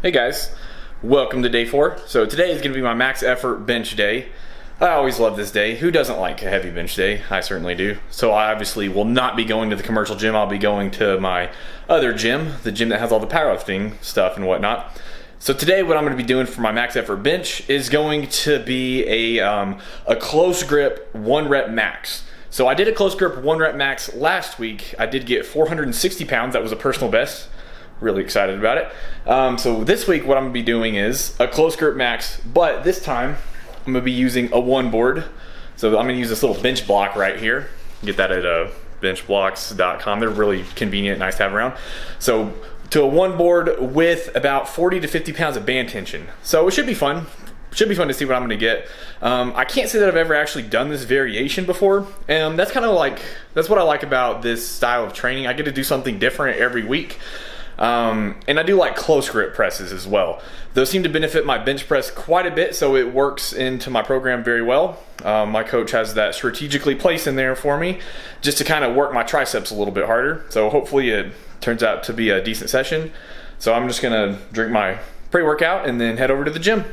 Hey guys, welcome to day 4. So today is going to be my max effort bench day. I always love this day. Who doesn't like a heavy bench day? I certainly do. So I obviously will not be going to the commercial gym. I'll be going to my other gym, the gym that has all the powerlifting stuff and whatnot. So today what I'm going to be doing for my max effort bench is going to be a close grip 1 rep max. So I did a close grip 1 rep max last week. I did get 460 pounds. That was a personal best. Really excited about it. So this week what I'm gonna be doing is a close grip max, but this time I'm gonna be using a 1 board. So I'm gonna use this little bench block right here. Get that at benchblocks.com. They're really convenient, nice to have around. So to a 1 board with about 40 to 50 pounds of band tension. So it should be fun. Should be fun to see what I'm gonna get. I can't say that I've ever actually done this variation before, and that's kind of like, that's what I like about this style of training. I get to do something different every week. And I do like close grip presses as well. Those seem to benefit my bench press quite a bit, so it works into my program very well. My coach has that strategically placed in there for me just to kind of work my triceps a little bit harder. So hopefully it turns out to be a decent session. So I'm just gonna drink my pre-workout and then head over to the gym.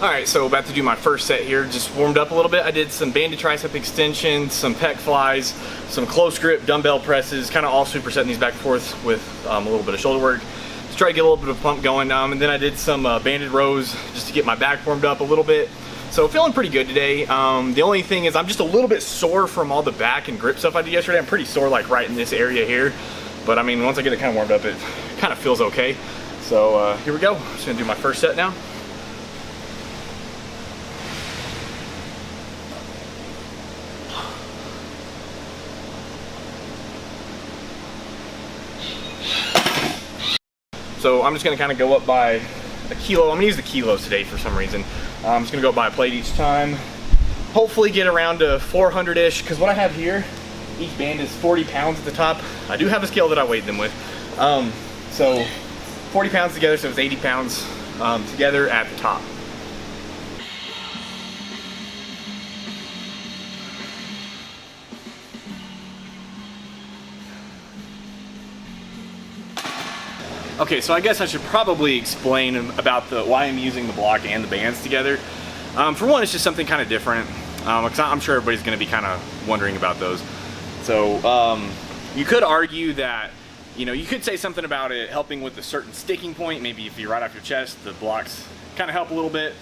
Alright, so about to do my first set here. Just warmed up a little bit. I did some banded tricep extensions, some pec flies, some close grip dumbbell presses, kind of all supersetting these back and forth with a little bit of shoulder work. Just try to get a little bit of pump going. And then I did some banded rows just to get my back warmed up a little bit. So feeling pretty good today. The only thing is I'm just a little bit sore from all the back and grip stuff I did yesterday. I'm pretty sore like right in this area here. But I mean, once I get it kind of warmed up, it kind of feels okay. So here we go. Just gonna do my first set now. So I'm just gonna kind of go up by a kilo. I'm gonna use the kilos today for some reason. I'm just gonna go by a plate each time. Hopefully get around to 400-ish, because what I have here, each band is 40 pounds at the top. I do have a scale that I weighed them with. So 40 pounds together, so it's 80 pounds together at the top. Okay, so I guess I should probably explain about why I'm using the block and the bands together. For one, it's just something kind of different, because I'm sure everybody's going to be kind of wondering about those. So you could argue that, you know, you could say something about it helping with a certain sticking point. Maybe if you're right off your chest, the blocks kind of help a little bit,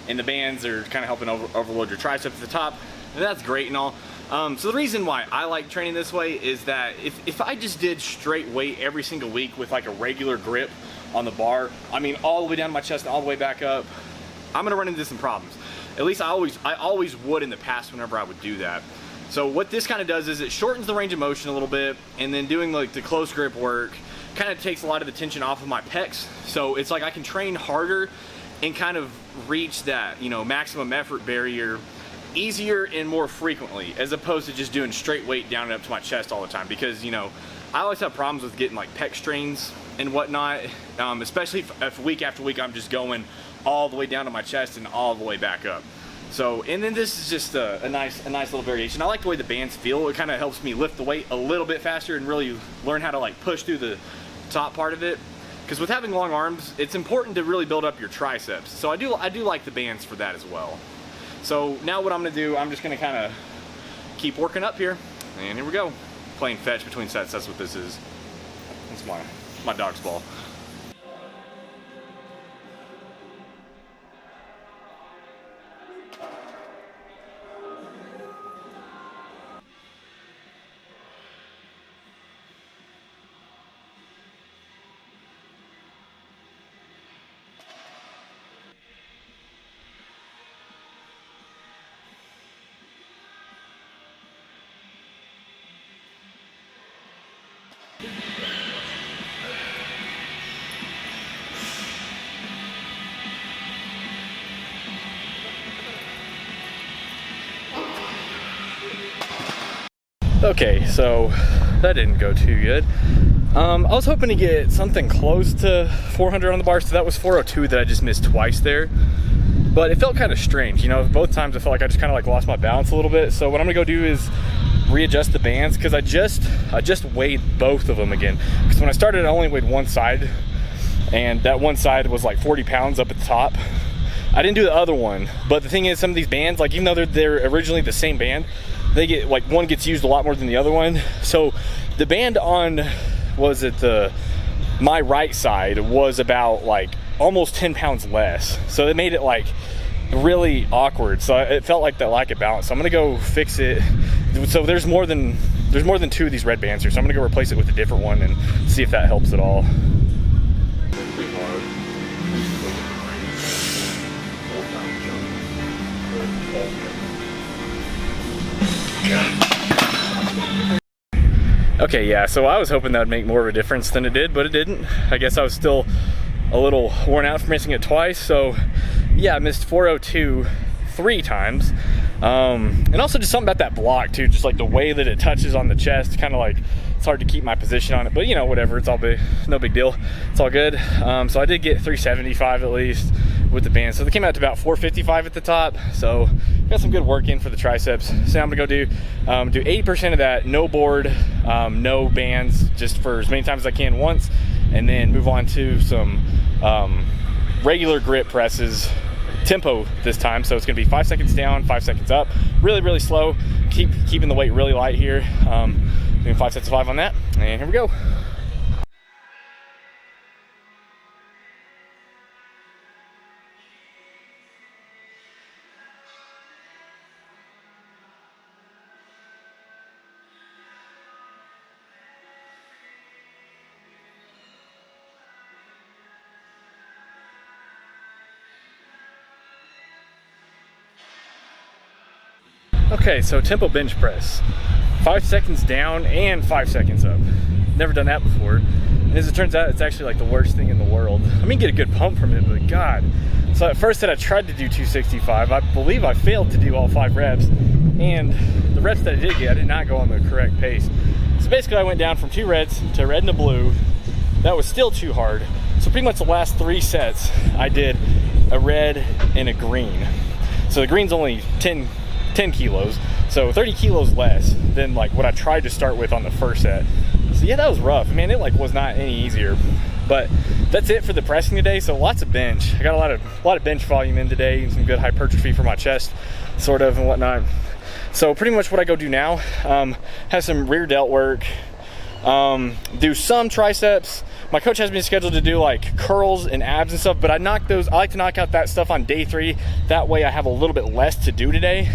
and the bands are kind of helping overload your triceps at the top. And that's great and all. So the reason why I like training this way is that if I just did straight weight every single week with like a regular grip on the bar, I mean all the way down to my chest and all the way back up, I'm gonna run into some problems. At least I always would in the past whenever I would do that. So what this kind of does is it shortens the range of motion a little bit, and then doing like the close grip work kind of takes a lot of the tension off of my pecs. So it's like I can train harder and kind of reach that, you know, maximum effort barrier easier and more frequently, as opposed to just doing straight weight down and up to my chest all the time. Because, you know, I always have problems with getting like pec strains and whatnot, especially if week after week I'm just going all the way down to my chest and all the way back up. So, and then this is just a nice little variation. I like the way the bands feel. It kind of helps me lift the weight a little bit faster and really learn how to like push through the top part of it. Because with having long arms, it's important to really build up your triceps. So I do like the bands for that as well. So now what I'm gonna do, I'm just gonna kind of keep working up here. And here we go. Playing fetch between sets, that's what this is. That's my dog's ball. Okay, so that didn't go too good. I was hoping to get something close to 400 on the bar, so that was 402 that I just missed twice there. But it felt kind of strange, you know, both times I felt like I just kind of like lost my balance a little bit. So what I'm gonna go do is readjust the bands, because I just weighed both of them again. Because when I started, I only weighed one side, and that one side was like 40 pounds up at the top. I didn't do the other one, but the thing is, some of these bands, like even though they're originally the same band, they get like one gets used a lot more than the other one. So the band on my right side was about like almost 10 pounds less, so it made it like really awkward. So it felt like that lack of balance. So I'm gonna go fix it. So there's more than 2 of these red bands here, so I'm gonna go replace it with a different one and see if that helps at all. Okay, yeah, so I was hoping that would make more of a difference than it did, but it didn't. I guess I was still a little worn out from missing it twice. So yeah, I missed 402 3 times. And also just something about that block too, just like the way that it touches on the chest, kind of like it's hard to keep my position on it, but you know, whatever, it's all big, no big deal, it's all good. So I did get 375 at least with the band, so they came out to about 455 at the top, so got some good work in for the triceps. So I'm gonna go do 80% of that, no board, no bands, just for as many times as I can once, and then move on to some regular grip presses, tempo this time. So it's gonna be 5 seconds down, 5 seconds up, really slow, keeping the weight really light here. Doing 5 sets of 5 on that, and here we go. Okay, so tempo bench press, 5 seconds down and 5 seconds up. Never done that before, and as it turns out, it's actually like the worst thing in the world. I mean, get a good pump from it, but God. So at first that I tried to do 265, I believe I failed to do all 5 reps, and the reps that I did get, I did not go on the correct pace. So basically I went down from 2 reds to red and a blue. That was still too hard. So pretty much the last 3 sets, I did a red and a green. So the green's only 10 kilos, so 30 kilos less than like what I tried to start with on the first set. So yeah, that was rough. Man, it like was not any easier. But that's it for the pressing today. So lots of bench. I got a lot of bench volume in today and some good hypertrophy for my chest, sort of, and whatnot. So pretty much what I go do now, have some rear delt work, do some triceps. My coach has me scheduled to do like curls and abs and stuff, but I like to knock out that stuff on day 3. That way I have a little bit less to do today.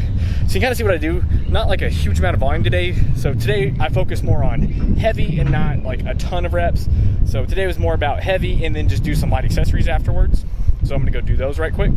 So you kind of see what I do, not like a huge amount of volume today. So today I focus more on heavy and not like a ton of reps. So today was more about heavy and then just do some light accessories afterwards. So I'm gonna go do those right quick.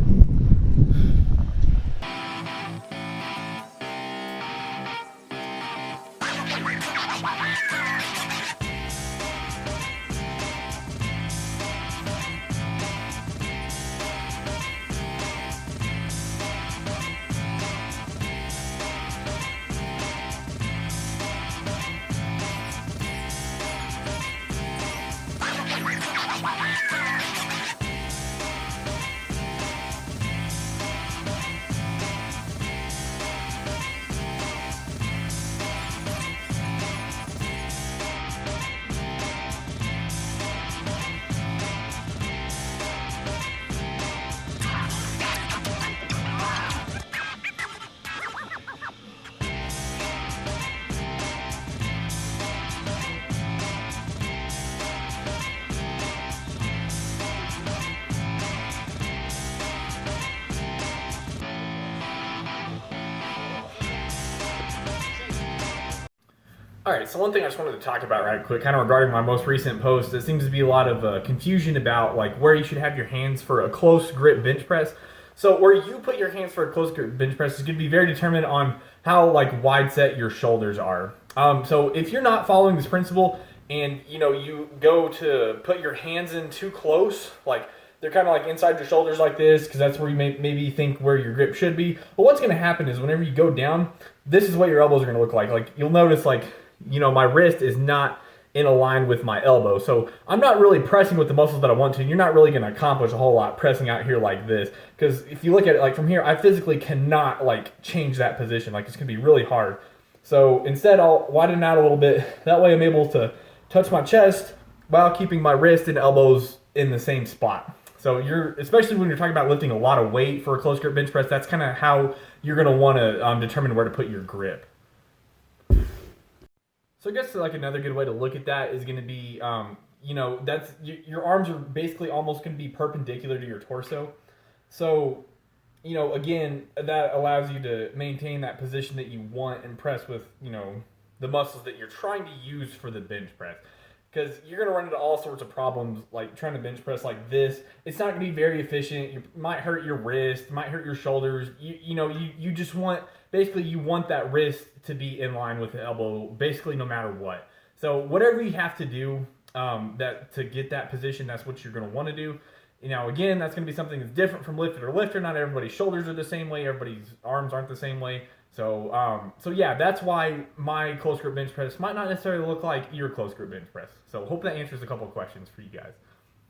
All right, so one thing I just wanted to talk about right quick, kind of regarding my most recent post, there seems to be a lot of confusion about like where you should have your hands for a close grip bench press. So where you put your hands for a close grip bench press is going to be very determined on how like wide set your shoulders are. So if you're not following this principle and you go to put your hands in too close, like they're kind of like inside your shoulders like this, because that's where you maybe think where your grip should be. But what's going to happen is whenever you go down, this is what your elbows are going to look like. Like you'll notice like, my wrist is not in a line with my elbow. So I'm not really pressing with the muscles that I want to. And you're not really going to accomplish a whole lot pressing out here like this. Because if you look at it like from here, I physically cannot like change that position. Like it's going to be really hard. So instead I'll widen out a little bit. That way I'm able to touch my chest while keeping my wrist and elbows in the same spot. So especially when you're talking about lifting a lot of weight for a close grip bench press, that's kind of how you're going to want to determine where to put your grip. So I guess like another good way to look at that is going to be, that's your arms are basically almost going to be perpendicular to your torso. So, again, that allows you to maintain that position that you want and press with, the muscles that you're trying to use for the bench press. Because you're going to run into all sorts of problems like trying to bench press like this. It's not going to be very efficient. You might hurt your wrist, might hurt your shoulders. You just want, basically you want that wrist to be in line with the elbow basically no matter what. So whatever you have to do that to get that position, that's what you're going to want to do. Again, that's going to be something that's different from lifter to lifter. Not everybody's shoulders are the same way. Everybody's arms aren't the same way. So yeah, that's why my close grip bench press might not necessarily look like your close grip bench press. So hope that answers a couple of questions for you guys.